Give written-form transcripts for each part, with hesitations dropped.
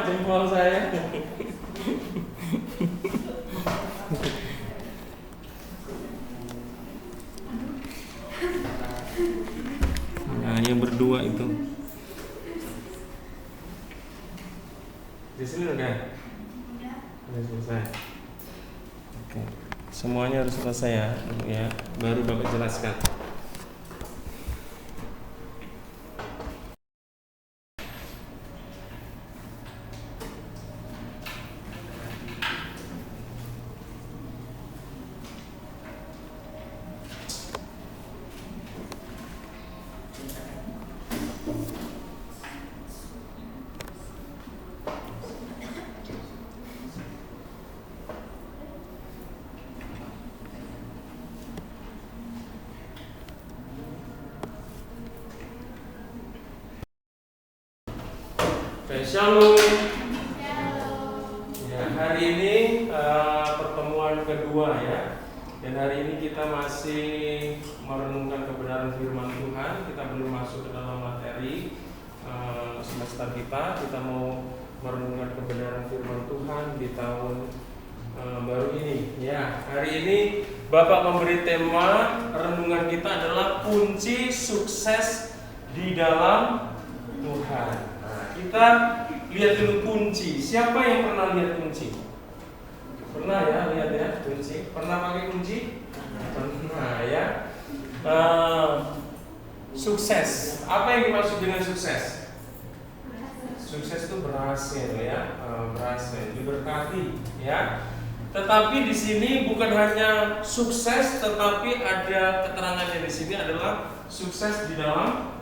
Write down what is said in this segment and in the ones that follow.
Jempol saya. Nah, yang berdua itu. Di sini udah selesai. Oke. Semuanya harus selesai ya. Baru Bapak jelaskan. Shalom. Ya, hari ini pertemuan kedua ya. Dan hari ini kita masih merenungkan kebenaran firman Tuhan. Kita belum masuk ke dalam materi semester kita. Kita mau merenungkan kebenaran firman Tuhan di tahun baru ini. Ya, hari ini Bapak memberi tema renungan kita adalah kunci sukses di dalam Tuhan. Kita lihat dulu kunci. Siapa yang pernah lihat kunci? Pernah ya, lihat ya kunci. Pernah pakai kunci? Pernah ya. Sukses. Apa yang dimaksud dengan sukses? Sukses itu berhasil ya, berhasil, diberkati ya. Tetapi di sini bukan hanya sukses, tetapi ada keterangannya di sini adalah sukses di dalam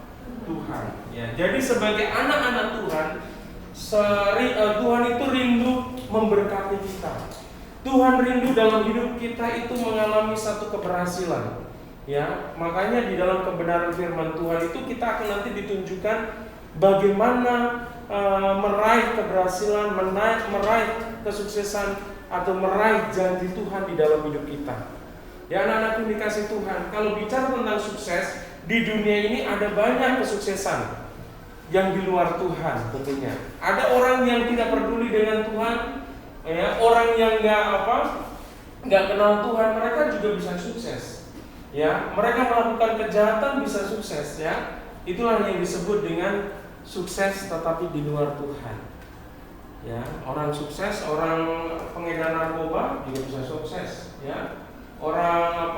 Tuhan. Ya, jadi sebagai anak-anak Tuhan, Tuhan itu rindu memberkati kita. Tuhan rindu dalam hidup kita itu mengalami satu keberhasilan. Ya, makanya di dalam kebenaran firman Tuhan itu kita akan nanti ditunjukkan bagaimana meraih keberhasilan, meraih kesuksesan atau meraih janji Tuhan di dalam hidup kita. Ya, anak-anak yang dikasih Tuhan, kalau bicara tentang sukses di dunia ini ada banyak kesuksesan yang di luar Tuhan tentunya. Ada orang yang tidak peduli dengan Tuhan, ya, orang yang nggak kenal Tuhan, mereka juga bisa sukses. Ya, mereka melakukan kejahatan bisa sukses ya. Itulah yang disebut dengan sukses tetapi di luar Tuhan. Ya, orang sukses, orang pengedar narkoba juga bisa sukses ya. Orang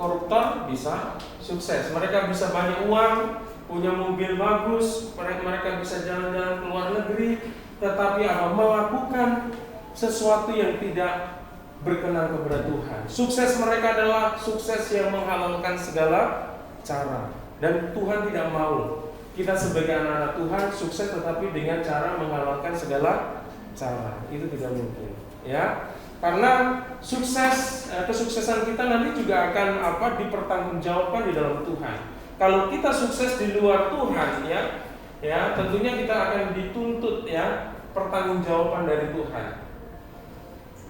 koruptor bisa sukses. Mereka bisa banyak uang, punya mobil bagus, mereka bisa jalan-jalan ke luar negeri, tetapi melakukan sesuatu yang tidak berkenan kepada Tuhan. Sukses mereka adalah sukses yang menghalalkan segala cara. Dan Tuhan tidak mau kita sebagai anak-anak Tuhan sukses tetapi dengan cara menghalalkan segala cara. Itu tidak mungkin ya. Karena kesuksesan kita nanti juga akan dipertanggungjawabkan di dalam Tuhan. Kalau kita sukses di luar Tuhan ya tentunya kita akan dituntut ya pertanggungjawaban dari Tuhan.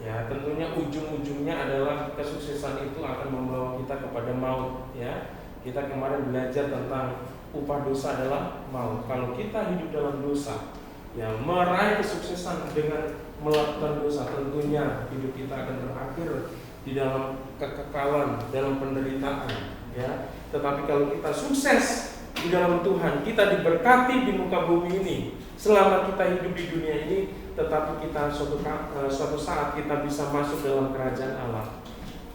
Ya, tentunya ujung-ujungnya adalah kesuksesan itu akan membawa kita kepada maut ya. Kita kemarin belajar tentang upah dosa adalah maut. Kalau kita hidup dalam dosa, ya meraih kesuksesan dengan melakukan dosa, tentunya hidup kita akan berakhir di dalam kekekalan, dalam penderitaan ya. Tetapi kalau kita sukses di dalam Tuhan, kita diberkati di muka bumi ini selama kita hidup di dunia ini, tetapi kita suatu saat kita bisa masuk dalam kerajaan Allah.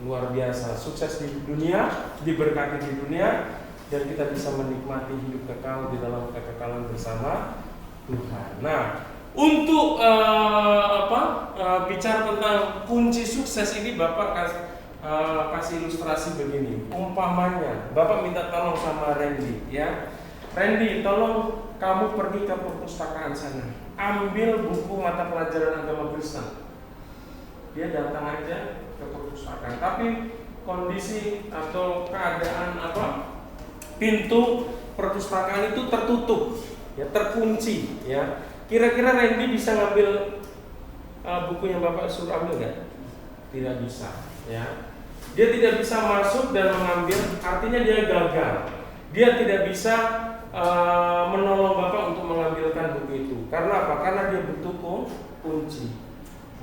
Luar biasa, sukses di dunia, diberkati di dunia, dan kita bisa menikmati hidup kekal di dalam kekekalan bersama Tuhan. Nah, untuk bicara tentang kunci sukses ini, Bapak kasih ilustrasi begini. Umpamanya, Bapak minta tolong sama Randy ya. Randy, tolong kamu pergi ke perpustakaan sana, ambil buku mata pelajaran agama Kristen. Dia datang aja ke perpustakaan, tapi kondisi atau keadaan pintu perpustakaan itu tertutup, ya, terkunci, ya. Kira-kira Randy bisa ngambil buku yang Bapak suruh ambil nggak? Tidak bisa, ya. Dia tidak bisa masuk dan mengambil, artinya dia gagal. Dia tidak bisa menolong Bapak untuk mengambilkan buku itu. Karena apa? Karena dia butuh kunci.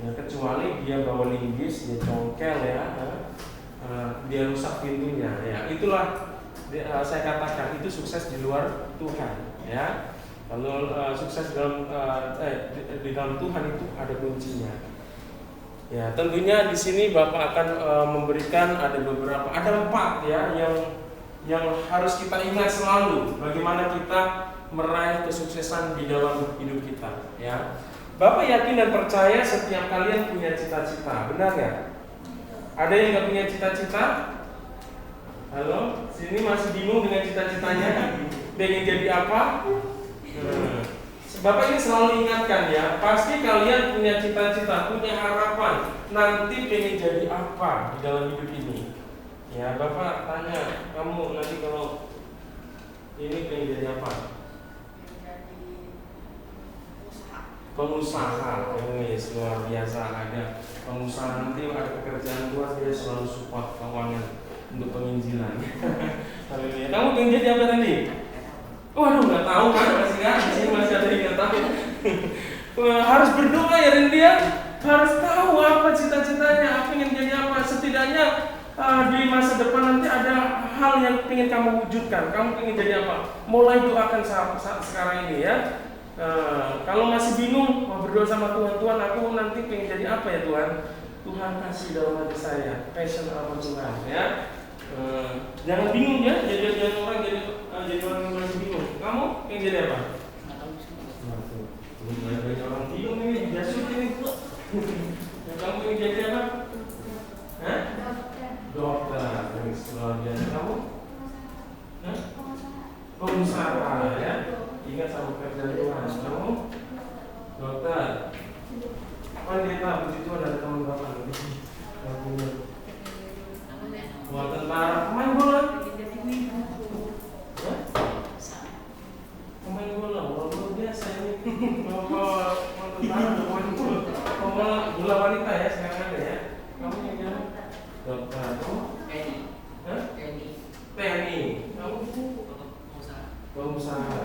Ya, kecuali dia bawa linggis, dia congkel, ya, dia rusak pintunya. Ya, itulah saya katakan itu sukses di luar Tuhan, ya. Kalau sukses di dalam Tuhan itu ada kuncinya. Ya, tentunya di sini Bapak akan memberikan ada 4 ya yang harus kita ingat selalu bagaimana kita meraih kesuksesan di dalam hidup kita, ya. Bapak yakin dan percaya setiap kalian punya cita-cita, benar nggak? Ada yang nggak punya cita-cita? Halo, sini masih bingung dengan cita-citanya? Pengen jadi apa? Bapak ini selalu ingatkan, ya, pasti kalian punya cita-cita, punya harapan nanti pengen jadi apa di dalam hidup ini. Ya, Bapak tanya, kamu nanti kalau ini pengen jadi apa? Pengusaha. Yes, luar biasa. Ada pengusaha, nanti ada pekerjaan luar, dia selalu support keuangan untuk penginjilan. Kamu pengen jadi apa tadi? Waduh, nggak tahu kan, masih ada yang nggak tahu. Harus berdoa ya Randy, ya. Harus tahu apa cita-citanya, pengen jadi apa. Setidaknya di masa depan nanti ada hal yang pengen kamu wujudkan. Kamu pengen jadi apa? Mulai doakan saat sekarang ini, ya. Kalau masih bingung, mau berdoa sama Tuhan, Tuhan aku nanti pengen jadi apa ya Tuhan? Tuhan kasih dalam hati saya passion apa Tuhan, ya. Jangan bingung, ya, jadi orang yang masih bingung. Kamu pengen jadi apa? Banyak orang bingung ini, jasut ini. Kamu pengen jadi apa? Dokter. Luar biasa. Kamu? Pengusaha, ya. Ingat sama pekerjaan Tuhan. Kamu? Dokter. Pendeta, puji Tuhan ada teman Bapak. Wah, tentara, pemain bola. Pemain bola, luar biasa ini. Pemain bola wanita, ya, sekarang ada, ya. Kamu yang jadi dokter. Kamu? TNI. Kamu? Pengusaha.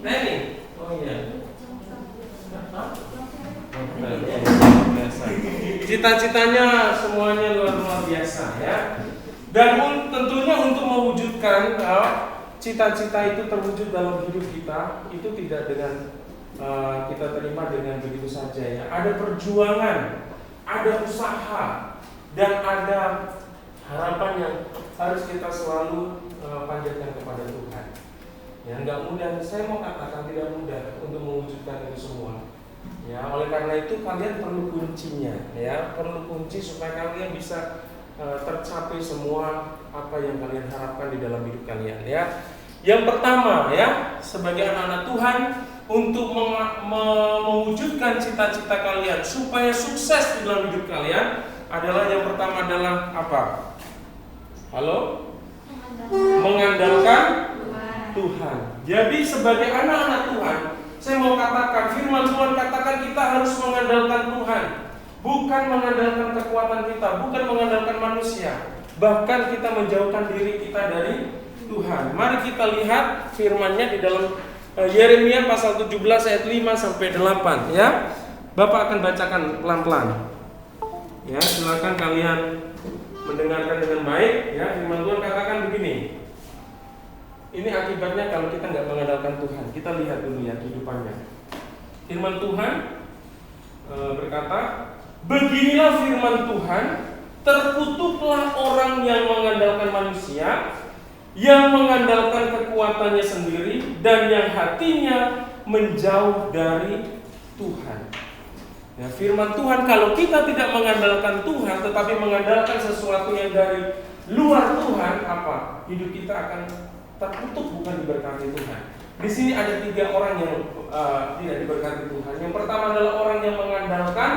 TNI. Oh iya. Cita-citanya semuanya luar biasa, ya. Dan tentunya untuk mewujudkan cita-cita itu terwujud dalam hidup kita, itu tidak dengan kita terima dengan begitu saja, ya. Ada perjuangan, ada usaha, dan ada harapan yang harus kita selalu panjatkan kepada Tuhan. Ya, nggak mudah. Saya mau katakan tidak mudah untuk mewujudkan itu semua. Ya, oleh karena itu kalian perlu kuncinya, ya, perlu kunci supaya kalian bisa tercapai semua apa yang kalian harapkan di dalam hidup kalian, ya. Yang pertama, ya, sebagai anak-anak Tuhan, untuk mewujudkan cita-cita kalian supaya sukses di dalam hidup kalian adalah yang pertama adalah apa? Halo? Mengandalkan Tuhan. Jadi sebagai anak-anak Tuhan, saya mau katakan, firman Tuhan katakan kita harus mengandalkan Tuhan, bukan mengandalkan kekuatan kita, bukan mengandalkan manusia. Bahkan kita menjauhkan diri kita dari Tuhan. Mari kita lihat firman-Nya di dalam Yeremia pasal 17 ayat 5 sampai 8, ya. Bapak akan bacakan pelan-pelan. Ya, silakan kalian mendengarkan dengan baik, ya. Firman Tuhan katakan begini. Ini akibatnya kalau kita nggak mengandalkan Tuhan. Kita lihat dulu, ya, kehidupannya. Firman Tuhan berkata, beginilah firman Tuhan, terkutuklah orang yang mengandalkan manusia, yang mengandalkan kekuatannya sendiri, dan yang hatinya menjauh dari Tuhan. Ya, firman Tuhan, kalau kita tidak mengandalkan Tuhan, tetapi mengandalkan sesuatu yang dari luar Tuhan, apa? Hidup kita akan tertutup, bukan diberkati Tuhan. Di sini ada 3 orang yang tidak diberkati Tuhan. Yang pertama adalah orang yang mengandalkan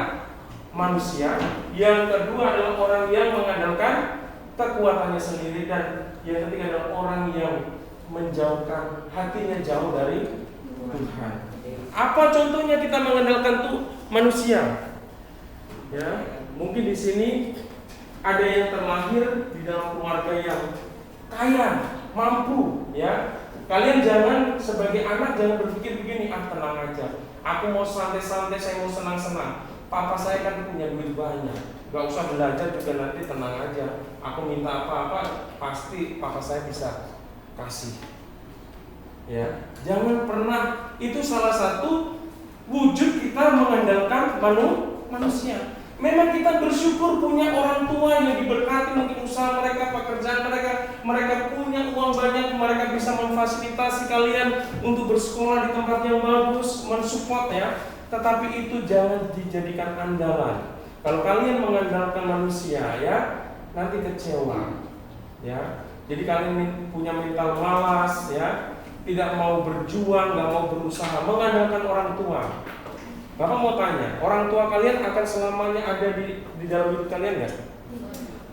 manusia. Yang kedua adalah orang yang mengandalkan kekuatannya sendiri. Dan yang ketiga adalah orang yang menjauhkan hatinya jauh dari Tuhan. Apa contohnya kita mengandalkan manusia? Ya, mungkin di sini ada yang terlahir di dalam keluarga yang kaya, mampu, ya. Kalian jangan sebagai anak jangan berpikir begini, tenang aja. Aku mau santai-santai, saya mau senang-senang. Papa saya kan punya duit banyak, gak usah belajar juga nanti tenang aja. Aku minta apa-apa pasti papa saya bisa kasih. Ya, jangan pernah, itu salah satu wujud kita mengandalkan manusia. Memang kita bersyukur punya orang tua yang diberkati, mungkin usaha mereka, pekerjaan mereka punya uang banyak, mereka bisa memfasilitasi kalian untuk bersekolah di tempat yang bagus, mensupport ya. Tetapi itu jangan dijadikan andalan. Kalau kalian mengandalkan manusia ya, nanti kecewa. Ya. Jadi kalian punya mental malas ya, tidak mau berjuang, nggak mau berusaha, mengandalkan orang tua. Bapak mau tanya, orang tua kalian akan selamanya ada di dalam hidup kalian nggak?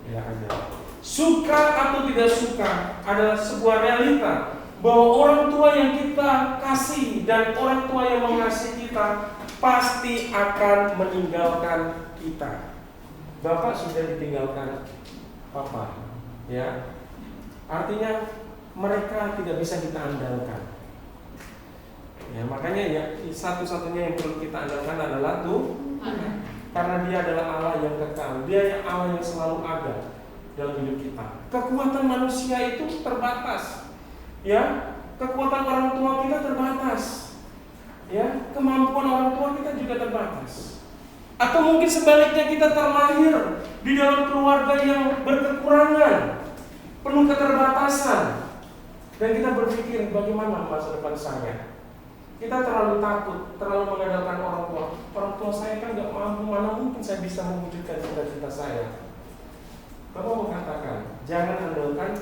Ya ada. Suka atau tidak suka adalah sebuah realita bahwa orang tua yang kita kasih dan orang tua yang mengasihi kita pasti akan meninggalkan kita. Bapak sudah ditinggalkan papa, ya. Artinya mereka tidak bisa kita andalkan. Ya, makanya ya satu-satunya yang perlu kita andalkan adalah Tuhan. Karena Dia adalah Allah yang kekal. Dia yang Allah yang selalu ada dalam hidup kita. Kekuatan manusia itu terbatas. Ya, kekuatan orang tua kita terbatas. Ya, kemampuan orang tua kita juga terbatas. Atau mungkin sebaliknya kita terlahir di dalam keluarga yang berkekurangan, penuh keterbatasan. Dan kita berpikir bagaimana masa depan saya. Kita terlalu takut, terlalu mengandalkan orang tua. Orang tua saya kan gak mampu, mana mungkin saya bisa mewujudkan cita-cita saya. Bapak mengatakan, jangan andalkan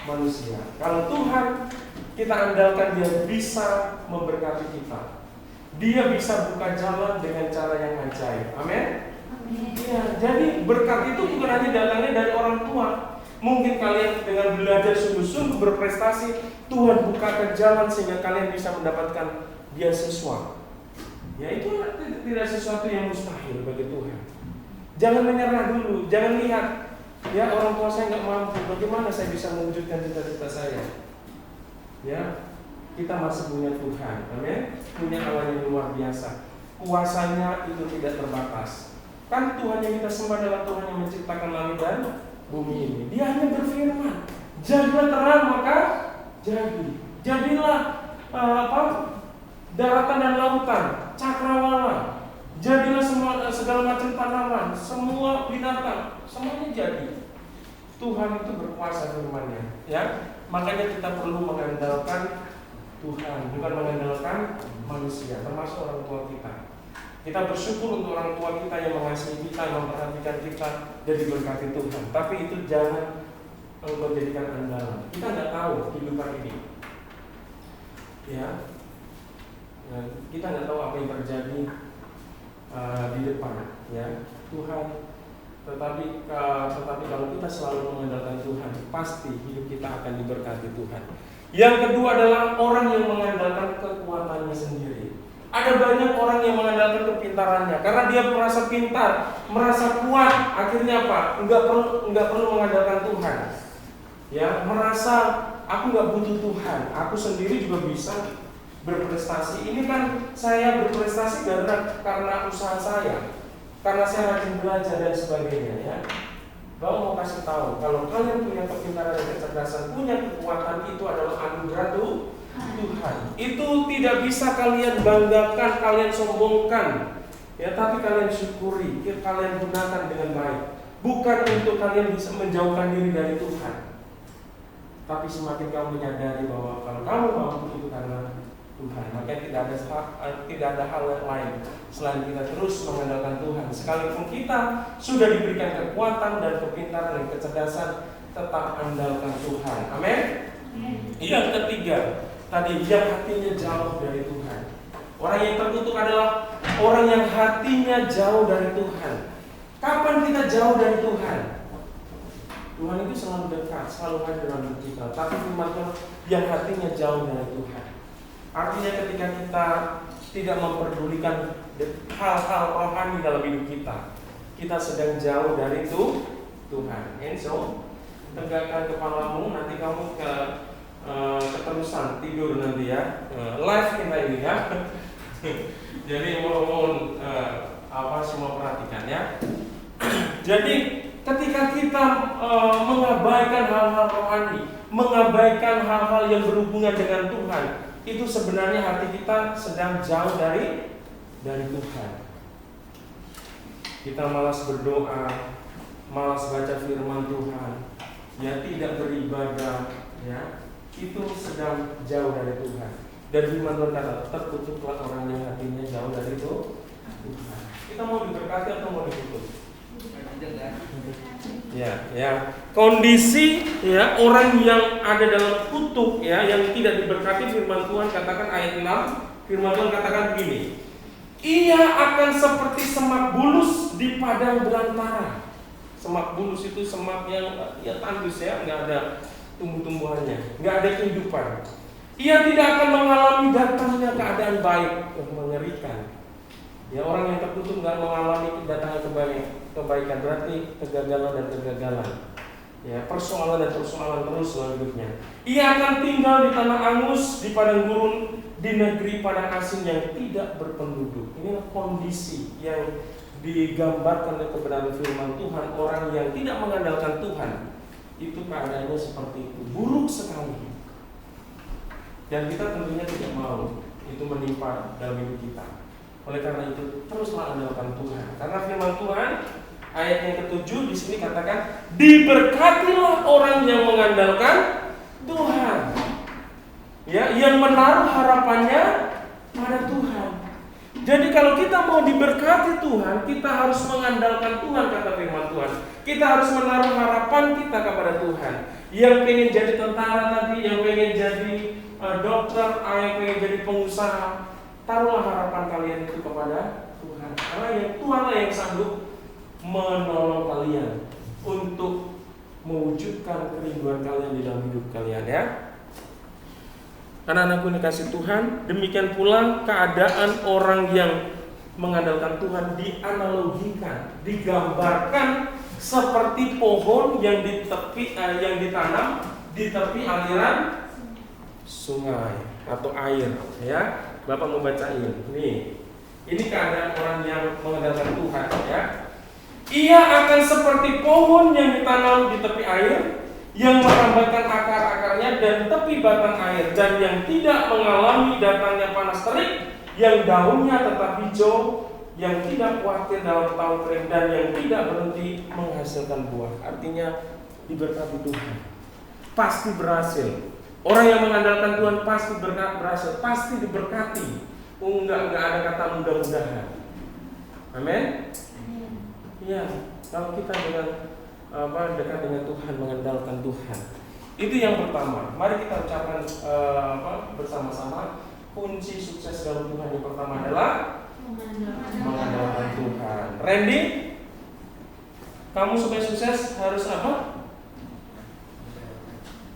manusia. Kalau Tuhan kita andalkan, Dia bisa memberkati kita. Dia bisa buka jalan dengan cara yang ajaib. Amin? Ya, jadi berkat itu bukan hanya datangnya dari orang tua. Mungkin kalian dengan belajar sungguh-sungguh berprestasi, Tuhan bukakan jalan sehingga kalian bisa mendapatkan beasiswa. Ya itu tidak sesuatu yang mustahil bagi Tuhan. Jangan menyerah dulu, jangan lihat ya orang tua saya nggak mampu, bagaimana saya bisa mewujudkan cita-cita saya. Ya, kita masih punya Tuhan, amin. Punya Allah yang luar biasa. Kuasanya itu tidak terbatas. Kan Tuhan yang kita sembah adalah Tuhan yang menciptakan langit dan bumi ini. Dia hanya berfirman, jadilah terang maka jadi. Jadilah daratan dan lautan, cakrawala. Jadilah segala macam tanaman, semua binatang, semuanya jadi. Tuhan itu berkuasa firman-Nya, ya. Makanya kita perlu mengandalkan Tuhan, bukan mengandalkan manusia, termasuk orang tua kita. Kita bersyukur untuk orang tua kita yang mengasihi kita, yang memperhatikan kita, dan diberkati Tuhan. Tapi itu jangan engkau jadikan andalan. Kita nggak tahu kehidupan ini, ya. Kita nggak tahu apa yang terjadi di depan, ya. Tuhan. Tetapi kalau kita selalu mengandalkan Tuhan, pasti hidup kita akan diberkati Tuhan. Yang kedua adalah orang yang mengandalkan kekuatannya sendiri. Ada banyak orang yang mengandalkan kepintarannya karena dia merasa pintar, merasa kuat. Akhirnya apa? Enggak perlu mengandalkan Tuhan. Ya, merasa aku nggak butuh Tuhan, aku sendiri juga bisa berprestasi. Ini kan saya berprestasi karena usaha saya, karena saya rajin belajar dan sebagainya. Ya, Bapak mau kasih tahu kalau kalian punya kepintaran dan kecerdasan, punya kekuatan, itu adalah anugerah Tuhan. Itu tidak bisa kalian banggakan, kalian sombongkan, ya, tapi kalian syukuri, kalian gunakan dengan baik. Bukan untuk kalian bisa menjauhkan diri dari Tuhan, tapi semakin kamu menyadari bahwa kalau kamu mampu itu karena Tuhan, maka tidak ada hal yang lain selain kita terus mengandalkan Tuhan. Sekalipun kita sudah diberikan kekuatan dan kepintaran dan kecerdasan tetap andalkan Tuhan. Amin. Yang ketiga, tadi yang hatinya jauh dari Tuhan. Orang yang terkutuk adalah orang yang hatinya jauh dari Tuhan. Kapan kita jauh dari Tuhan? Tuhan itu selalu dekat, selalu hadir dalam hidup kita. Tapi firman Tuhan yang hatinya jauh dari Tuhan. Artinya ketika kita tidak memperdulikan hal-hal rohani dalam hidup kita, kita sedang jauh dari Tuhan. And so, tegakkan kepalamu, nanti kamu keterusan tidur nanti ya. Live kita ini ya. Jadi mohon semua perhatikan ya. Jadi ketika kita mengabaikan hal-hal rohani, mengabaikan hal-hal yang berhubungan dengan Tuhan, itu sebenarnya hati kita sedang jauh dari Tuhan. Kita malas berdoa, malas baca firman Tuhan, ya tidak beribadah, ya itu sedang jauh dari Tuhan. Dan firman Tuhan kata, terkutuklah orang yang hatinya jauh dari Tuhan. Kita mau diberkati atau mau dikutuk? Ya. Kondisi ya orang yang ada dalam kutuk ya, yang tidak diberkati, firman Tuhan katakan ayat 6, firman Tuhan katakan begini. Ia akan seperti semak bulus di padang belantara. Semak bulus itu semak yang ya tandus ya, nggak ada tumbuh-tumbuhannya, nggak ada kehidupan. Ia tidak akan mengalami datangnya keadaan baik. Mengerikan. Ya, orang yang terkutuk nggak mengalami datangnya kebaikan, berarti kegagalan dan kegagalan. Ya, persoalan dan persoalan terus dalam hidupnya. Ia akan tinggal di tanah angus, di padang gurun, di negeri padang asing yang tidak berpenduduk. Inilah kondisi yang digambarkan oleh kebenaran firman Tuhan. Orang yang tidak mengandalkan Tuhan, itu keadaannya seperti itu, buruk sekali. Dan kita tentunya tidak mau itu menimpa dalam hidup kita. Oleh karena itu teruslah andalkan Tuhan. Karena firman Tuhan ayat yang ke-7 di sini katakan, diberkatilah orang yang mengandalkan Tuhan. Ya, yang menaruh harapannya pada Tuhan. Jadi kalau kita mau diberkati Tuhan, kita harus mengandalkan Tuhan, kata firman Tuhan. Kita harus menaruh harapan kita kepada Tuhan. Yang pengen jadi tentara tadi, yang pengen jadi dokter, yang pengen jadi pengusaha, taruhlah harapan kalian itu kepada Tuhan. Karena Tuhanlah yang sanggup menolong kalian untuk mewujudkan kerinduan kalian di dalam hidup kalian ya. Anak-anakku dikasih Tuhan, demikian pula keadaan orang yang mengandalkan Tuhan dianalogikan, digambarkan seperti pohon yang yang ditanam di tepi aliran sungai atau air ya. Bapak mau bacain. Ini keadaan orang yang mengandalkan Tuhan ya. Ia akan seperti pohon yang ditanam di tepi air, yang merambatkan akar-akarnya dan tepi batang air, dan yang tidak mengalami datangnya panas terik, yang daunnya tetap hijau, yang tidak khawatir dalam tahun kering, dan yang tidak berhenti menghasilkan buah. Artinya diberkati Tuhan, pasti berhasil. Orang yang mengandalkan Tuhan pasti berhasil, pasti diberkati. Enggak ada kata mudah-mudahan. Amin. Ya, kalau kita dengan dekat dengan Tuhan, mengandalkan Tuhan, itu yang pertama. Mari kita ucapkan bersama-sama. Kunci sukses dalam Tuhan yang pertama adalah mengandalkan Tuhan. Randy, kamu supaya sukses harus apa?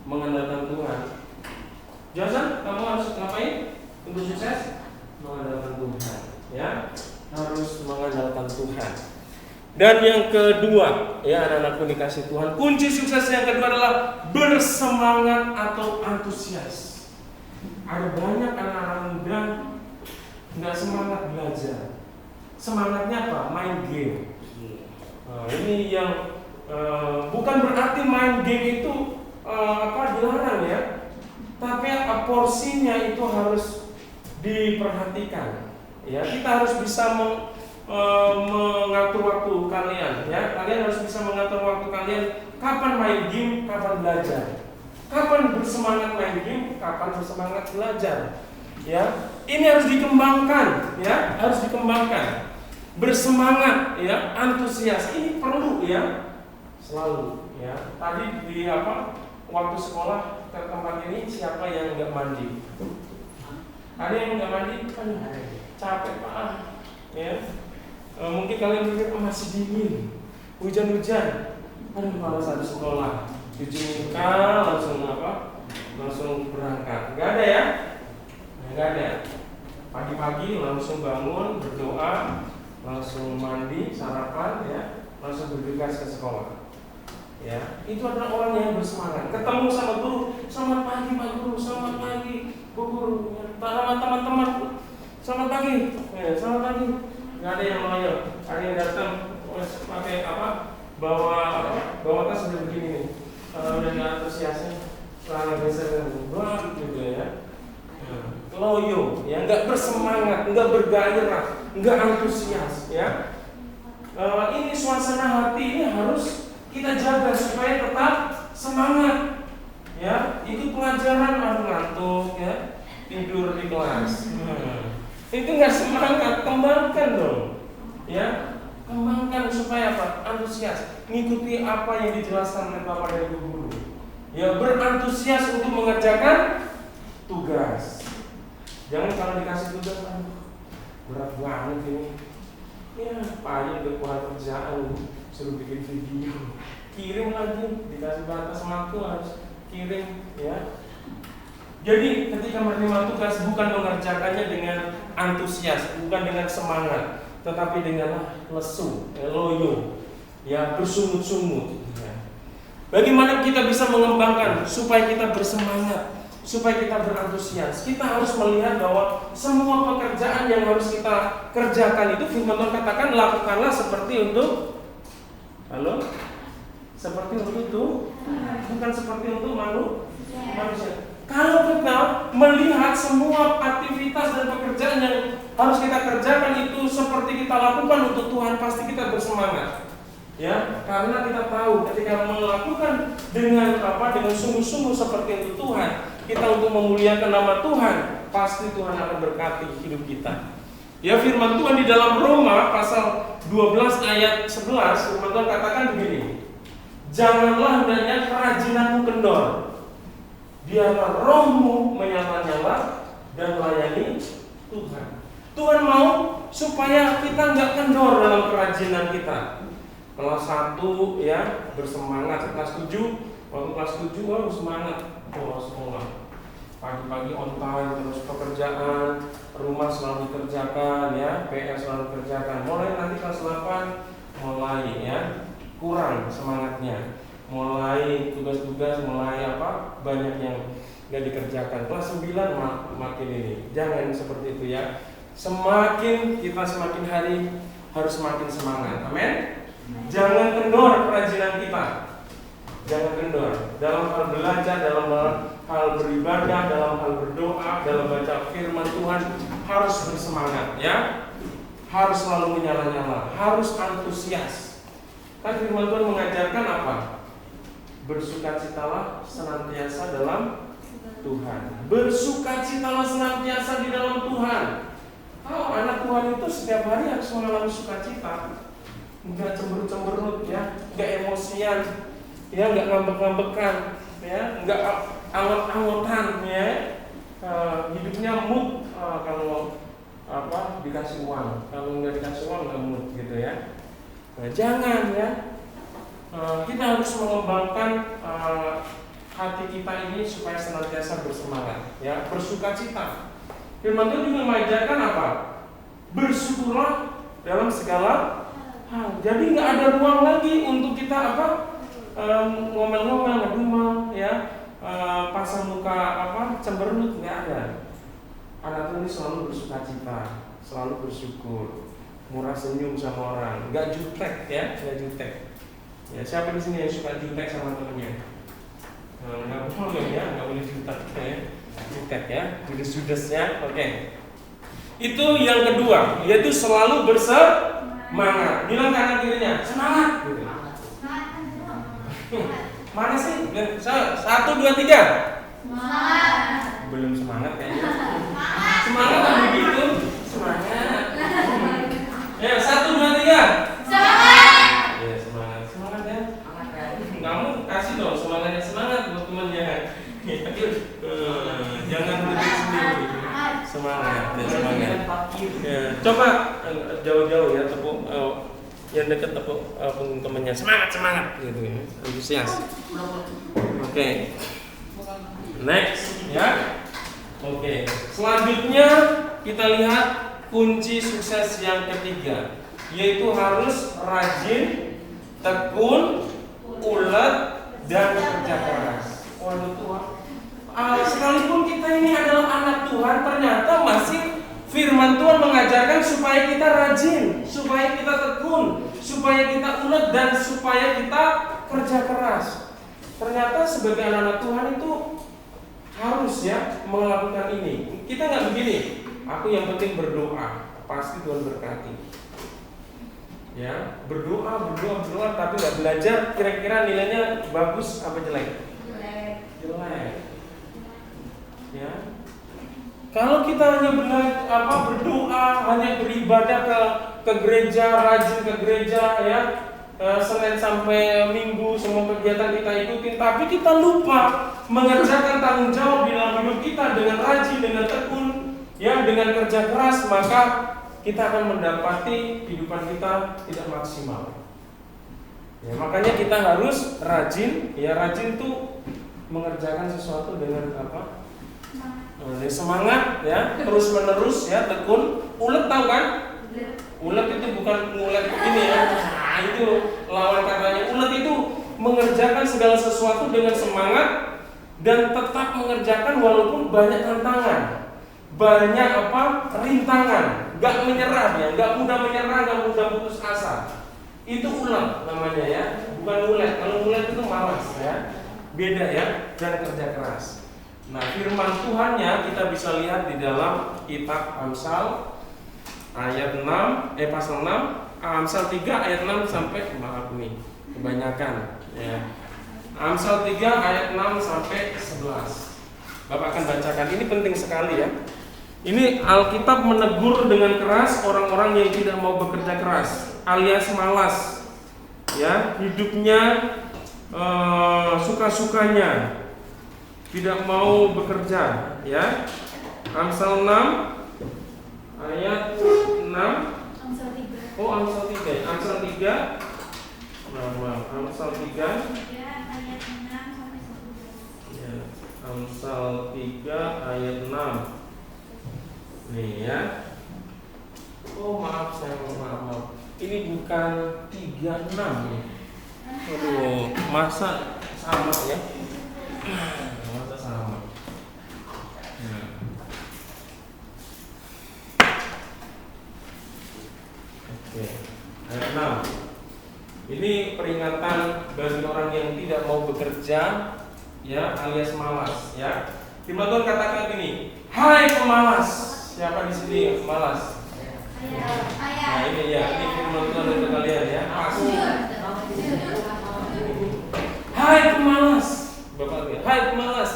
Mengandalkan Tuhan. Johnson, kamu harus ngapain untuk sukses? Mengandalkan Tuhan. Ya, harus mengandalkan Tuhan. Dan yang kedua, ya anak-anakku dikasih Tuhan, kunci sukses yang kedua adalah bersemangat atau antusias. Ada banyak anak-anak muda nggak semangat belajar. Semangatnya apa? Main game. Ini yang bukan berarti main game itu dilarang ya, tapi porsinya itu harus diperhatikan. Ya, kita harus bisa mengatur waktu kalian ya. Kalian harus bisa mengatur waktu kalian, kapan main game, kapan belajar. Kapan bersemangat main game, kapan bersemangat belajar. Ya, ini harus dikembangkan ya, harus dikembangkan. Bersemangat ya, antusias ini perlu ya, selalu Ya, tadi di waktu sekolah ke tempat ini siapa yang nggak mandi? Ada yang nggak mandi? Capek Pak. Ya, mungkin kalian pikir masih dingin, hujan-hujan. Aduh, malas ada sekolah. Cuci muka langsung berangkat. Nggak ada ya? Nggak ada. Pagi-pagi langsung bangun, berdoa, langsung mandi, sarapan, ya, langsung bergegas ke sekolah. Ya, itu adalah orang yang bersemangat. Ketemu sama guru, selamat pagi Pak Guru, selamat pagi Bu Guru, sama teman-teman, selamat pagi, ya, selamat pagi. Nggak ada yang loyal, ada yang datang pakai bawa tas udah begini nih, udah nggak antusiasnya, celana geser gitu ya. Loyo, ya, nggak bersemangat, nggak bergairah, nggak antusias, ya. Ini suasana hati ini harus kita jaga supaya tetap semangat, ya. Itu pelajaran ngantuk, ya, tidur di kelas, itu nggak semangat, kembangkan dong, ya, kembangkan supaya apa? Antusias, mengikuti apa yang dijelaskan oleh Bapak dan Ibu guru, ya, berantusias untuk mengerjakan tugas. Jangan kalau dikasih tugas, berat banget ini. Ya, payah udah kurang kerjaan, suruh bikin video, kirim lagi, dikasih batas waktu harus kirim, ya. Jadi ketika menerima tugas bukan mengerjakannya dengan antusias, bukan dengan semangat, tetapi dengan lesu, loyo, ya, bersungut-sungut. Ya. Bagaimana kita bisa mengembangkan supaya kita bersemangat? Supaya kita berantusias, kita harus melihat bahwa semua pekerjaan yang harus kita kerjakan itu firman Tuhan katakan lakukanlah seperti untuk seperti untuk itu, bukan seperti untuk manusia. Kalau kita melihat semua aktivitas dan pekerjaan yang harus kita kerjakan itu seperti kita lakukan untuk Tuhan, pasti kita bersemangat. Ya, karena kita tahu ketika melakukan dengan sungguh-sungguh seperti itu Tuhan, kita untuk memuliakan nama Tuhan, pasti Tuhan akan berkati hidup kita. Ya, firman Tuhan di dalam Roma pasal 12 ayat 11, firman Tuhan katakan begini, janganlah hendaknya kerajinanmu kendor, biarlah rohmu menyala-nyala dan layani Tuhan. Tuhan mau supaya kita nggak kendor dalam kerajinan kita. Kelas 1, ya, bersemangat. Kelas 7, waktu kelas 7 semangat sekolah. Pagi-pagi on time, terus pekerjaan rumah selalu dikerjakan, ya, PR selalu dikerjakan. Mulai nanti kelas 8 mulai, ya, kurang semangatnya. Mulai tugas-tugas banyak yang nggak dikerjakan. Kelas 9 makin ini. Jangan seperti itu, ya. Semakin hari harus semakin semangat. Amin. Jangan kendor kerajinan kita. Jangan kendor dalam hal belajar, dalam hal beribadah, dalam hal berdoa, dalam baca firman Tuhan, harus bersemangat, ya. Harus selalu menyala-nyala, harus antusias. Kan firman Tuhan mengajarkan apa? Bersukacitalah senantiasa dalam Tuhan. Bersukacitalah senantiasa di dalam Tuhan. Kalau anak Tuhan itu setiap hari harus mengalami sukacita. Enggak cemberut-cemberut, ya, enggak emosian, ya, enggak ngambek-ngambekan, ya, enggak angot-angotan, ya. Hidupnya mood kalau dikasih uang, kalau enggak dikasih uang enggak mood gitu, ya. Nah, jangan, ya. Kita harus mengembangkan hati kita ini supaya senantiasa bersemangat, ya, bersukacita. Firman Tuhan juga mengajarkan apa? Bersyukurlah dalam segala hal. Jadi nggak ada ruang lagi untuk kita ngomel-ngomel, ngedumel, ya, pasang muka cemberut, nggak ada. Anak Tuhan ini selalu bersukacita, selalu bersyukur, murah senyum sama orang, nggak jutek, ya, nggak jutek. Ya, siapa di sini yang suka jutek sama temennya? Nggak boleh, ya, nggak boleh jutek, ya, jutek, ya, judes-judes, ya, oke. Itu yang kedua, yaitu selalu bersemangat. Bilang ke anak dirinya, semangat. Gitu. Mana sih? 1, 2, 3. Semangat. Belum semangat kayaknya. Semangat kan begitu? Semangat. Ya, 1, 2, 3. Semangat. Ya, semangat. Semangat, ya. Kamu semangat. Ya, coba jauh-jauh ya tepuk yang dekat tepuk punggung temannya. Semangat gitu ya. Antusias. Oke. Next ya. Oke. Selanjutnya kita lihat kunci sukses yang ketiga, yaitu harus rajin, tekun, ulet, dan kerja keras. Waduh Tuhan. Sekalipun kita ini adalah anak Tuhan, ternyata masih firman Tuhan mengajarkan supaya kita rajin, supaya kita tekun, supaya kita ulet, dan supaya kita kerja keras. Ternyata sebagai anak Tuhan itu harus ya melakukan ini. Kita nggak begini, aku yang penting berdoa, pasti Tuhan berkati. Ya, berdoa, tapi nggak belajar. Kira-kira nilainya bagus apa jelek? Jelek. Ya. Kalau kita hanya berdoa, hanya beribadah ke gereja, rajin ke gereja, ya, Senin sampai Minggu semua kegiatan kita ikutin, tapi kita lupa mengerjakan tanggung jawab di dalam hidup kita dengan rajin, dengan tekun, ya, dengan kerja keras, maka kita akan mendapati kehidupan kita tidak maksimal. Ya, makanya kita harus rajin, ya, rajin tuh mengerjakan sesuatu dengan apa? Semangat, ya, terus menerus, ya, tekun, ulet, tahu kan? Ulet itu bukan ngulet begini ya. Nah, itu lawan katanya. Ulet itu mengerjakan segala sesuatu dengan semangat dan tetap mengerjakan walaupun banyak tantangan, banyak rintangan, gak menyerah ya, gak mudah menyerah, gak mudah putus asa. Itu ulet namanya ya, bukan ulet. Kalau ulet itu malas ya, beda ya, dan kerja keras. Nah, firman Tuhannya kita bisa lihat di dalam kitab Amsal ayat 6, pasal 6, Amsal 3 ayat 6 sampai, maaf nih, kebanyakan ya. Amsal 3 ayat 6 sampai 11. Bapak akan bacakan, ini penting sekali ya. Ini Alkitab menegur dengan keras orang-orang yang tidak mau bekerja keras, alias malas. Ya, hidupnya suka-sukanya, tidak mau bekerja, ya. Amsal 6 ayat 6. Amsal 3. Oh, Amsal 3. Amsal 3. Amsal 3 ayat 6 sampai 11. Ya, Amsal 3 ayat 6. Nih ya. Oh, maaf saya maaf. Ini bukan 36 nih. Aduh, masa sama ya? Masa sama. Ya. Oke. Ayat 6. Ini peringatan bagi orang yang tidak mau bekerja, ya, alias malas, ya. Firman Tuhan katakan gini, hai pemalas. Siapa di sini malas? Nah, ini ya, ini firman Tuhan untuk kalian ya. Hai pemalas. Bapak lihat, hai pemalas.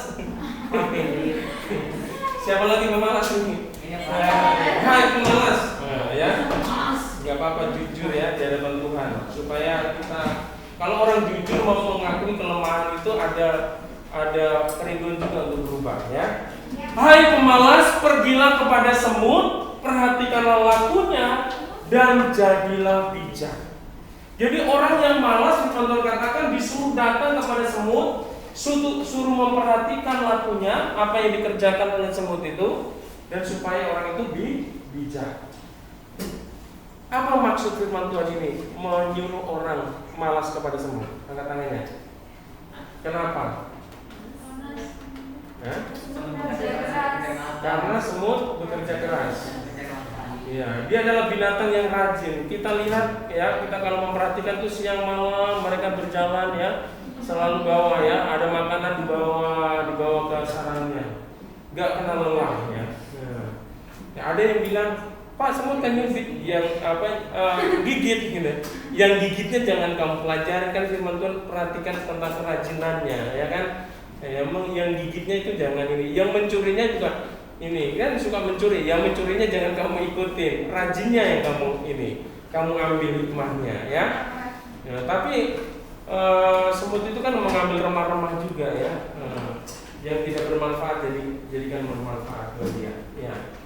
Siapa lagi pemalas ini? Hai pemalas. Nah, ya. Gak apa-apa, jujur ya di hadapan Tuhan, supaya kita, kalau orang jujur mau mengakui kelemahan itu ada kerinduan juga untuk berubah ya. Hai pemalas, pergilah kepada semut, perhatikanlah lakunya, dan jadilah bijak. Jadi orang yang malas, Tuhan katakan, disuruh datang kepada semut, suruh memperhatikan lakunya, apa yang dikerjakan oleh semut itu, dan supaya orang itu bijak. Apa maksud firman Tuhan ini? Menyuruh orang malas kepada semut. Angkat tangannya. Kenapa? Karena semut bekerja keras. Ya, dia adalah binatang yang rajin. Kita lihat ya, kita kalau memperhatikan tuh siang malam mereka berjalan ya, selalu bawa ya, ada makanan dibawa ke sarangnya. Gak kenal lelah ya. Ya, ada yang bilang, Pak, semut kan nyubit yang gigit gitu. Yang gigitnya jangan kamu pelajari, kan firman Tuhan, perhatikan tentang kerajinannya, ya kan? Yang gigitnya itu jangan ini, yang mencurinya juga ini kan suka mencuri, yang mencurinya jangan kamu ikutin, rajinnya yang kamu ambil hikmahnya, ya. Nah, tapi semut itu kan mengambil remah-remah juga ya, yang tidak bermanfaat jadikan bermanfaat bagi dia. Ya.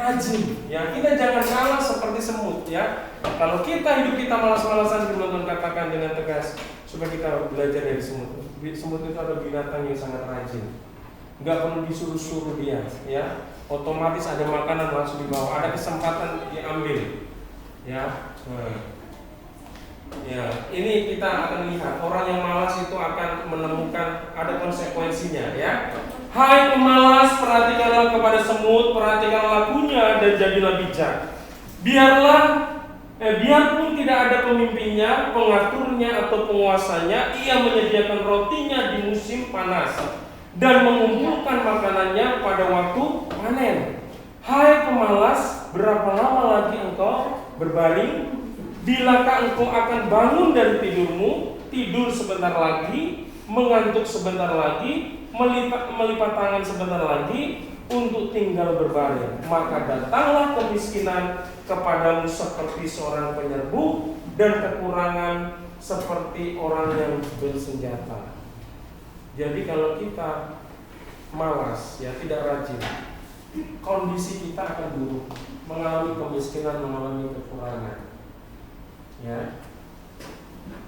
rajin. Ya, kita jangan malas seperti semut ya. Kalau hidup kita malas-malasan, firman Tuhan katakan dengan tegas supaya kita belajar dari semut. Semut itu adalah binatang yang sangat rajin. Nggak perlu disuruh-suruh dia, ya. Otomatis ada makanan langsung dibawa, ada kesempatan diambil, ya. Ya, ini kita akan lihat orang yang malas itu akan menemukan ada konsekuensinya, ya. Hai pemalas, perhatikanlah kepada semut, perhatikan lakunya dan jadilah bijak. Biarpun tidak ada pemimpinnya, pengaturnya atau penguasanya, ia menyediakan rotinya di musim panas dan mengumpulkan makanannya pada waktu panen. Hai pemalas, berapa lama lagi engkau berbaring? Bilakah engkau akan bangun dari tidurmu, tidur sebentar lagi, mengantuk sebentar lagi, melipat tangan sebentar lagi untuk tinggal berbaring? Maka datanglah kemiskinan kepadamu seperti seorang penyerbu dan kekurangan seperti orang yang bersenjata. Jadi kalau kita malas, ya tidak rajin, kondisi kita akan buruk, mengalami kemiskinan, mengalami kekurangan. Ya,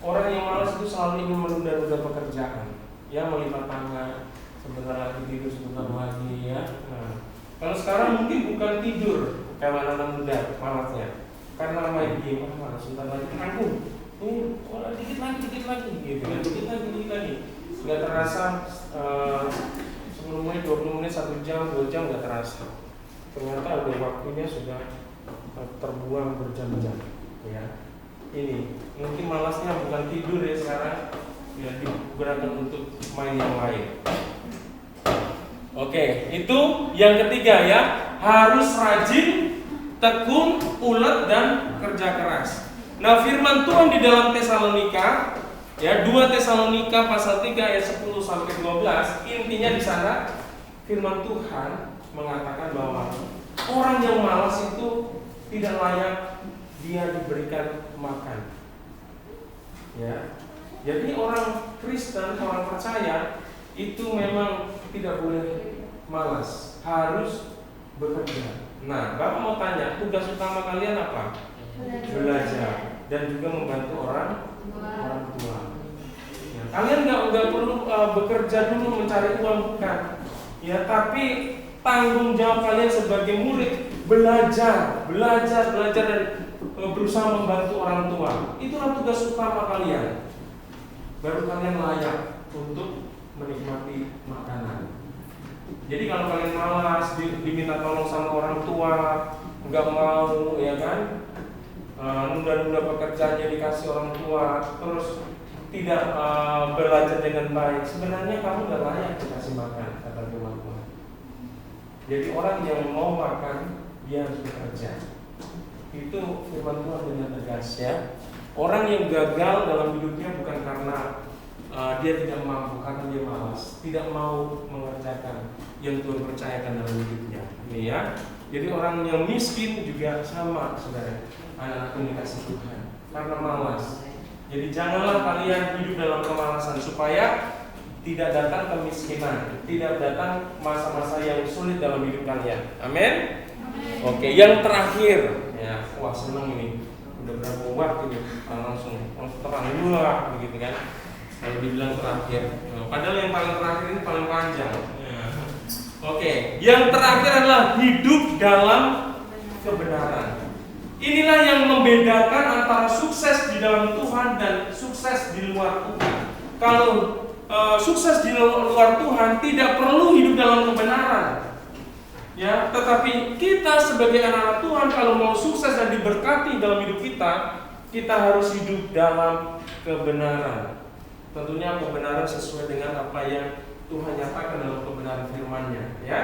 orang yang malas itu selalu ingin menunda-nunda pekerjaan, ya melipat tangan, sebentar lagi tidur, sebentar lagi, ya. Nah, kalau sekarang mungkin bukan tidur kalau anak-anak muda malasnya, karena main game, sebentar lagi tanggung, dikit lagi, gitu kan, dikit lagi, nggak terasa 10 menit, 20 menit, 1 jam, 2 jam nggak terasa. Ternyata udah waktunya sudah terbuang berjam-jam, ya. Ini mungkin malasnya bukan tidur ya sekarang, ya digunakan untuk main yang lain. Oke, itu yang ketiga ya, harus rajin, tekun, ulet dan kerja keras. Nah, firman Tuhan di dalam Tesalonika, ya 2 Tesalonika pasal 3 ayat 10 sampai 12, intinya di sana firman Tuhan mengatakan bahwa orang yang malas itu tidak layak dia diberikan makan. Ya. Jadi orang Kristen, orang percaya itu memang tidak boleh malas, harus bekerja. Nah, Bapak mau tanya, tugas utama kalian apa? Belajar dan juga membantu orang tua. Ya, kalian nggak perlu bekerja dulu mencari uang, bukan? Ya, tapi tanggung jawab kalian sebagai murid belajar dan berusaha membantu orang tua. Itulah tugas utama kalian. Baru kalian layak untuk menikmati makanan. Jadi kalau kalian malas, diminta tolong sama orang tua, nggak mau, ya kan, nunda-nunda pekerjaannya dikasih orang tua, terus tidak belajar dengan baik, sebenarnya kamu nggak layak dikasih makan, kata firman Tuhan. Jadi orang yang mau makan, dia harus bekerja. Itu firman Tuhan dengan tegas, ya. Orang yang gagal dalam hidupnya bukan karena dia tidak mampu, karena dia malas, tidak mau mengerjakan yang Tuhan percayakan dalam hidupnya. Ini ya. Jadi orang yang miskin juga sama, saudara, anak-anak yang dikasih Tuhan, karena malas. Jadi janganlah kalian hidup dalam kemalasan supaya tidak datang kemiskinan, tidak datang masa-masa yang sulit dalam hidup kalian. Amin. Oke, yang terakhir, ya, wah senang ini, udah berapa waktu ini langsung terang dua, begitu kan? Kalau dibilang terakhir, padahal yang paling terakhir ini paling panjang. Ya. Oke, yang terakhir adalah hidup dalam kebenaran. Inilah yang membedakan antara sukses di dalam Tuhan dan sukses di luar Tuhan. Kalau sukses di luar Tuhan tidak perlu hidup dalam kebenaran. Ya, tetapi kita sebagai anak-anak Tuhan kalau mau sukses dan diberkati dalam hidup kita harus hidup dalam kebenaran. Tentunya kebenaran sesuai dengan apa yang Tuhan nyatakan dalam kebenaran firman-Nya, ya.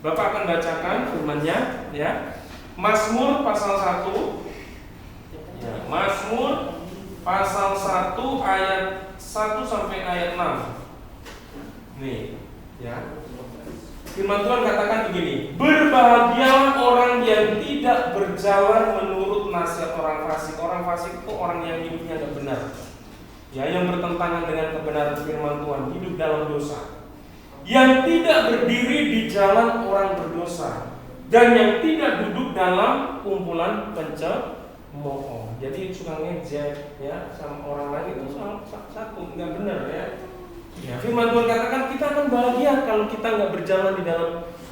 Bapak akan bacakan firman-Nya, ya. Mazmur pasal 1. Ya, Mazmur pasal 1 ayat 1 sampai ayat 6. Nih, ya. Firman Tuhan katakan begini, berbahagialah orang yang tidak berjalan menurut nasihat orang fasik. Orang fasik itu orang yang hidupnya tidak benar, ya, yang bertentangan dengan kebenaran firman Tuhan, hidup dalam dosa. Yang tidak berdiri di jalan orang berdosa, dan yang tidak duduk dalam kumpulan pencemooh. Jadi suka ngejek ya sama orang lain itu satu nggak benar ya. Ya, firman Tuhan katakan kita akan bahagia kalau kita nggak berjalan di dalam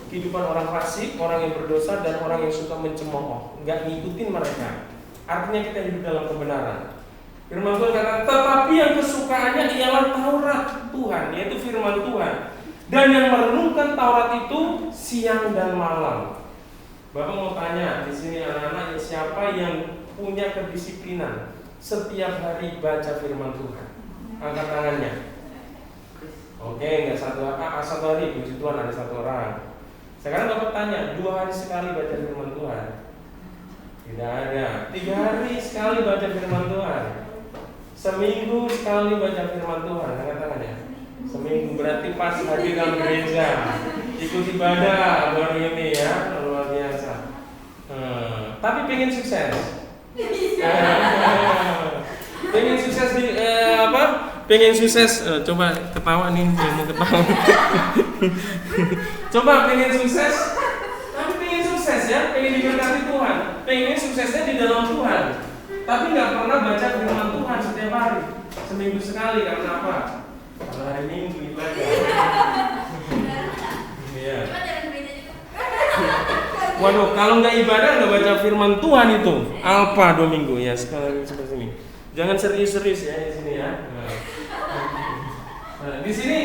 kehidupan orang fasik, orang yang berdosa dan orang yang suka mencemooh, nggak ngikutin mereka. Artinya kita hidup dalam kebenaran. Firman Tuhan katakan, tetapi yang kesukaannya ialah Taurat Tuhan, yaitu firman Tuhan. Dan yang merenungkan Taurat itu siang dan malam. Bapak mau tanya di sini anak-anak, siapa yang punya kedisiplinan setiap hari baca firman Tuhan? Angkat tangannya. Oke, nggak satu hari, puji Tuhan ada satu orang. Sekarang Bapak tanya, 2 hari sekali baca firman Tuhan? Tidak ada. 3 hari sekali baca firman Tuhan? Seminggu sekali baca firman Tuhan? Angkat tangannya. Seminggu berarti pas hadir dalam gereja, ikut ibadah baru ini ya, luar biasa. Tapi pengen sukses. Pengen sukses di apa? Pengen sukses. Coba ketawa nih, yang mau ketawa. Coba pengen sukses. Tapi pengen sukses ya, pengen diberkati Tuhan. Pengen suksesnya di dalam Tuhan. Tapi nggak pernah baca firman Tuhan setiap hari. Seminggu sekali karena apa? Karena hari Minggu ibadah. Iya. Waduh, kalau nggak ibadah nggak baca firman Tuhan itu apa 2 minggu ya sekali seperti ini. Jangan serius-serius ya di sini ya. Nah, di sini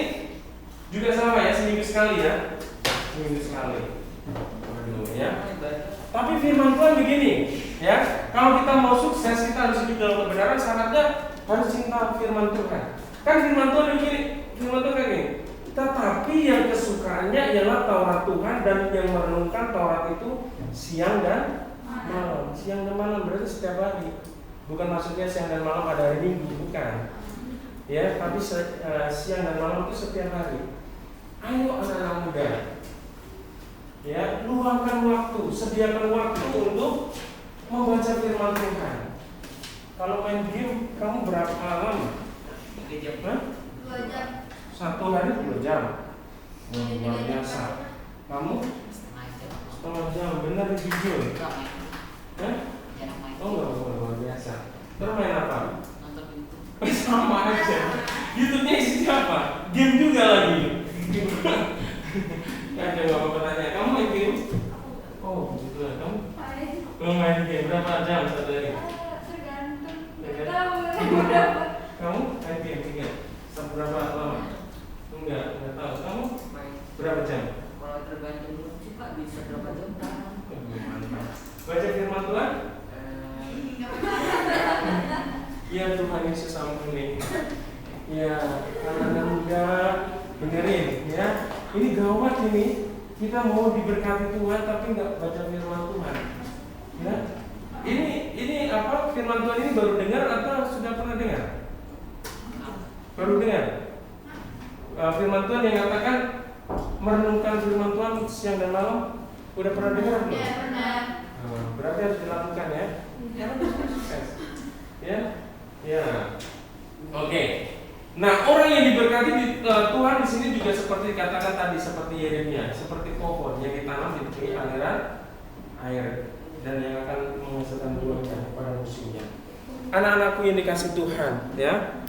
juga sama ya, seminggu sekali ya, seminggu sekali. Waduh ya. Tapi firman Tuhan begini ya, kalau kita mau sukses kita harus hidup dalam kebenaran, syaratnya harus cinta firman Tuhan. Kan firman Tuhan begini, firman Tuhan kayak gini. Tetapi yang kesukaannya ialah Taurat Tuhan dan yang merenungkan Taurat itu siang dan malam. Siang dan malam berarti setiap hari. Bukan maksudnya siang dan malam pada hari Minggu, bukan. Ya, tapi siang dan malam itu setiap hari. Ayo anak-anak muda. Ya, luangkan waktu, sediakan waktu untuk membaca firman Tuhan. Kalau main game, kamu berapa lama? 2 jam. 1 hari 2 jam. Luar biasa. Kamu? Setengah jam. Benar di video. Hah? Oh enggak, luar biasa. Terus main apa? Sama aja. YouTube-nya isinya apa? Game juga lagi. Ada bapak bertanya, kamu main game? Oh, gitu lah. Kamu main game berapa jam satu hari? Tergantung. Kamu main game juga? Berapa lama? Enggak tahu. Kamu berapa jam? Kalau tergantung suka bisa berapa jam? Mantap. Baca firman Tuhan? Ya Tuhan Yesus ampuni. Ya, anak-anak muda dengerin ya. Ini gawat ini. Kita mau diberkati Tuhan tapi nggak baca firman Tuhan. Ya. Ini apa? Firman Tuhan ini baru dengar atau sudah pernah dengar? Baru dengar? Firman Tuhan yang katakan merenungkan firman Tuhan siang dan malam. Udah pernah dengar belum? Ya, pernah. Berarti harus dilakukan ya. Ya, sukses. Ya. Ya. Oke. Nah, orang yang diberkati Tuhan di sini juga seperti dikatakan tadi, seperti Yeremia, seperti pohon yang ditanam di tepi aliran air dan yang akan menghasilkan buahnya pada musimnya. Anak-anakku yang dikasih Tuhan, ya.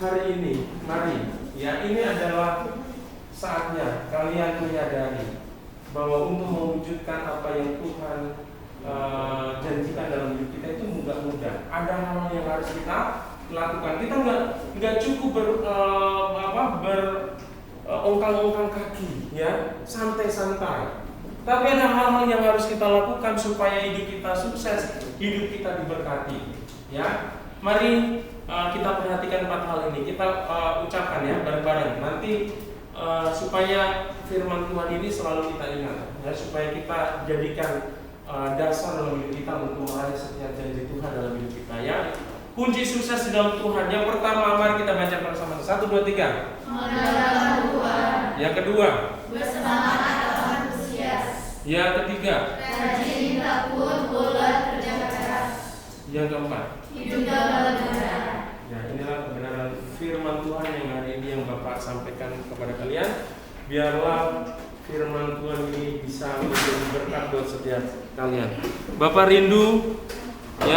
Hari ini, mari, ya ini adalah saatnya kalian menyadari bahwa untuk mewujudkan apa yang Tuhan janjikan dalam hidup kita itu mudah-mudah. Ada hal yang harus kita lakukan. Kita nggak cukup ongkang-ongkang kaki, ya, santai-santai. Tapi ada hal-hal yang harus kita lakukan supaya hidup kita sukses, hidup kita diberkati. Ya, mari kita perhatikan 4 hal ini. Kita ucapkan ya bareng-bareng. Nanti supaya firman Tuhan ini selalu kita ingat, ya, supaya kita jadikan dasar dalam hidup kita untuk meraih setiap janji Tuhan dalam hidup kita. Ya, kunci sukses di dalam Tuhan. Yang pertama, mari kita baca bersama. 1, 2, 3. Mengandalkan Tuhan. Yang kedua, Bersemangat atau antusias. yang ketiga, Rajin tekun bulat kerja keras. yang keempat. Hidup dalam kebenaran. Ya, inilah kebenaran firman Tuhan yang hari ini yang Bapak sampaikan kepada kalian. Biarlah firman Tuhan ini bisa menjadi berkat buat setiap kalian. Bapak rindu